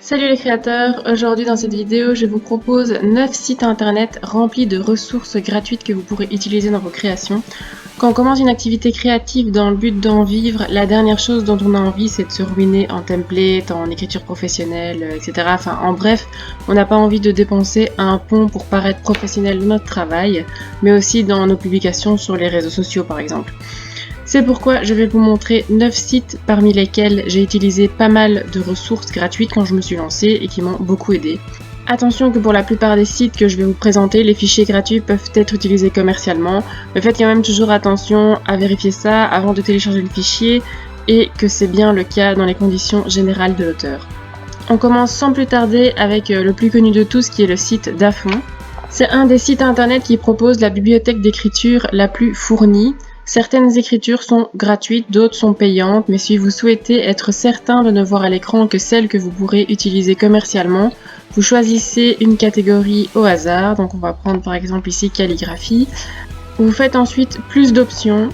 Salut les créateurs, aujourd'hui dans cette vidéo je vous propose 9 sites internet remplis de ressources gratuites que vous pourrez utiliser dans vos créations. Quand on commence une activité créative dans le but d'en vivre, la dernière chose dont on a envie c'est de se ruiner en template, en écriture professionnelle, etc. Enfin en bref, on n'a pas envie de dépenser un pont pour paraître professionnel dans notre travail, mais aussi dans nos publications sur les réseaux sociaux par exemple. C'est pourquoi je vais vous montrer 9 sites parmi lesquels j'ai utilisé pas mal de ressources gratuites quand je me suis lancée et qui m'ont beaucoup aidé. Attention que pour la plupart des sites que je vais vous présenter, les fichiers gratuits peuvent être utilisés commercialement, mais faites quand même toujours attention à vérifier ça avant de télécharger le fichier et que c'est bien le cas dans les conditions générales de l'auteur. On commence sans plus tarder avec le plus connu de tous qui est le site Dafont. C'est un des sites internet qui propose la bibliothèque d'écriture la plus fournie. Certaines écritures sont gratuites, d'autres sont payantes, mais si vous souhaitez être certain de ne voir à l'écran que celles que vous pourrez utiliser commercialement, vous choisissez une catégorie au hasard, donc on va prendre par exemple ici calligraphie. Vous faites ensuite plus d'options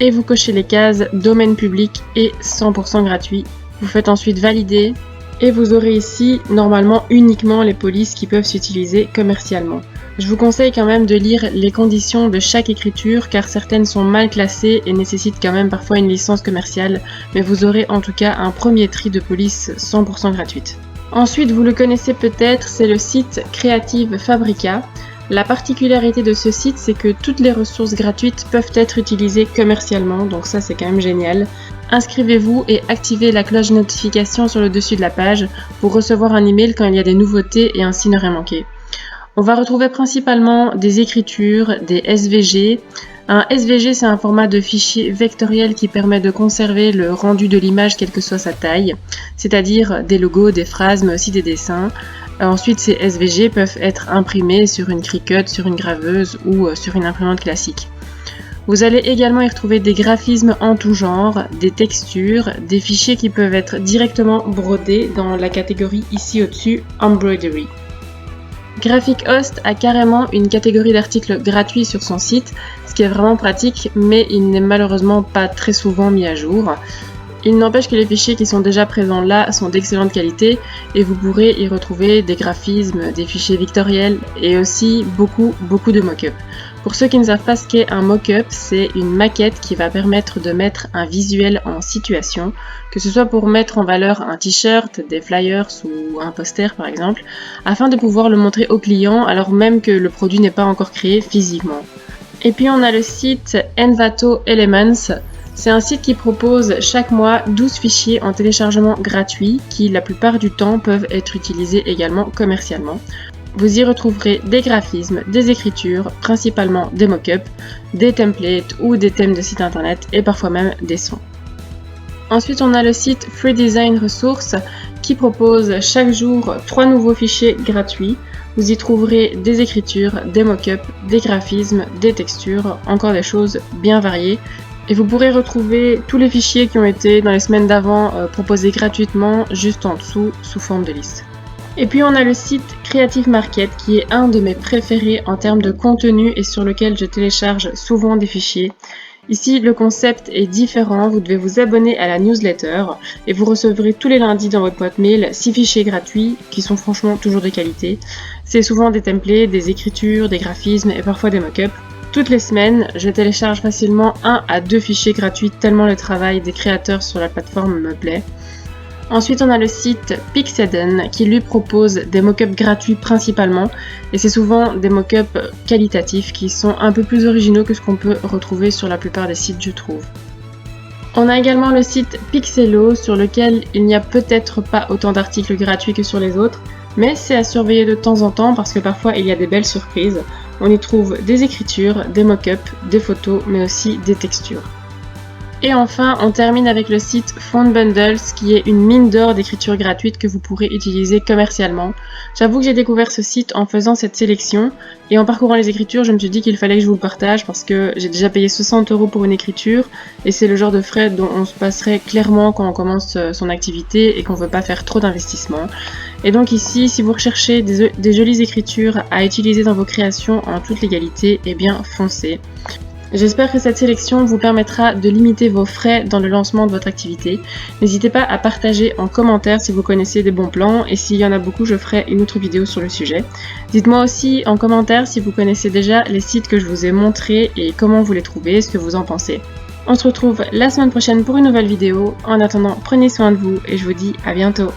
et vous cochez les cases domaine public et 100% gratuit. Vous faites ensuite valider et vous aurez ici normalement uniquement les polices qui peuvent s'utiliser commercialement. Je vous conseille quand même de lire les conditions de chaque écriture car certaines sont mal classées et nécessitent quand même parfois une licence commerciale, mais vous aurez en tout cas un premier tri de police 100% gratuite. Ensuite, vous le connaissez peut-être, c'est le site Creative Fabrica. La particularité de ce site, c'est que toutes les ressources gratuites peuvent être utilisées commercialement, donc ça c'est quand même génial. Inscrivez-vous et activez la cloche de notification sur le dessus de la page pour recevoir un email quand il y a des nouveautés et ainsi ne rien manquer. On va retrouver principalement des écritures, des SVG. Un SVG, c'est un format de fichier vectoriel qui permet de conserver le rendu de l'image quelle que soit sa taille, c'est-à-dire des logos, des phrases, mais aussi des dessins. Ensuite, ces SVG peuvent être imprimés sur une Cricut, sur une graveuse ou sur une imprimante classique. Vous allez également y retrouver des graphismes en tout genre, des textures, des fichiers qui peuvent être directement brodés dans la catégorie ici au-dessus, Embroidery. Graphic Host a carrément une catégorie d'articles gratuits sur son site, ce qui est vraiment pratique, mais il n'est malheureusement pas très souvent mis à jour. Il n'empêche que les fichiers qui sont déjà présents là sont d'excellente qualité et vous pourrez y retrouver des graphismes, des fichiers vectoriels et aussi beaucoup de mock-up. Pour ceux qui ne savent pas ce qu'est un mock-up, c'est une maquette qui va permettre de mettre un visuel en situation, que ce soit pour mettre en valeur un t-shirt, des flyers ou un poster par exemple, afin de pouvoir le montrer au client alors même que le produit n'est pas encore créé physiquement. Et puis on a le site Envato Elements. C'est un site qui propose chaque mois 12 fichiers en téléchargement gratuit qui la plupart du temps peuvent être utilisés également commercialement. Vous y retrouverez des graphismes, des écritures, principalement des mock-ups, des templates ou des thèmes de site internet et parfois même des sons. Ensuite, on a le site Free Design Resources qui propose chaque jour 3 nouveaux fichiers gratuits. Vous y trouverez des écritures, des mock-ups, des graphismes, des textures, encore des choses bien variées. Et vous pourrez retrouver tous les fichiers qui ont été dans les semaines d'avant proposés gratuitement juste en dessous sous forme de liste. Et puis on a le site Creative Market qui est un de mes préférés en termes de contenu et sur lequel je télécharge souvent des fichiers. Ici le concept est différent, vous devez vous abonner à la newsletter et vous recevrez tous les lundis dans votre boîte mail 6 fichiers gratuits qui sont franchement toujours de qualité. C'est souvent des templates, des écritures, des graphismes et parfois des mock-ups. Toutes les semaines, je télécharge facilement 1 à 2 fichiers gratuits tellement le travail des créateurs sur la plateforme me plaît. Ensuite, on a le site Pixeden qui lui propose des mock-ups gratuits principalement et c'est souvent des mock-ups qualitatifs qui sont un peu plus originaux que ce qu'on peut retrouver sur la plupart des sites, je trouve. On a également le site Pixelo sur lequel il n'y a peut-être pas autant d'articles gratuits que sur les autres, mais c'est à surveiller de temps en temps parce que parfois il y a des belles surprises. On y trouve des écritures, des mock-ups, des photos, mais aussi des textures. Et enfin, on termine avec le site Font Bundles qui est une mine d'or d'écriture gratuite que vous pourrez utiliser commercialement. J'avoue que j'ai découvert ce site en faisant cette sélection et en parcourant les écritures, je me suis dit qu'il fallait que je vous le partage parce que j'ai déjà payé 60 € pour une écriture et c'est le genre de frais dont on se passerait clairement quand on commence son activité et qu'on ne veut pas faire trop d'investissement. Et donc ici, si vous recherchez des jolies écritures à utiliser dans vos créations en toute légalité, eh bien foncez. J'espère que cette sélection vous permettra de limiter vos frais dans le lancement de votre activité. N'hésitez pas à partager en commentaire si vous connaissez des bons plans et s'il y en a beaucoup, je ferai une autre vidéo sur le sujet. Dites-moi aussi en commentaire si vous connaissez déjà les sites que je vous ai montrés et comment vous les trouvez, ce que vous en pensez. On se retrouve la semaine prochaine pour une nouvelle vidéo. En attendant, prenez soin de vous et je vous dis à bientôt.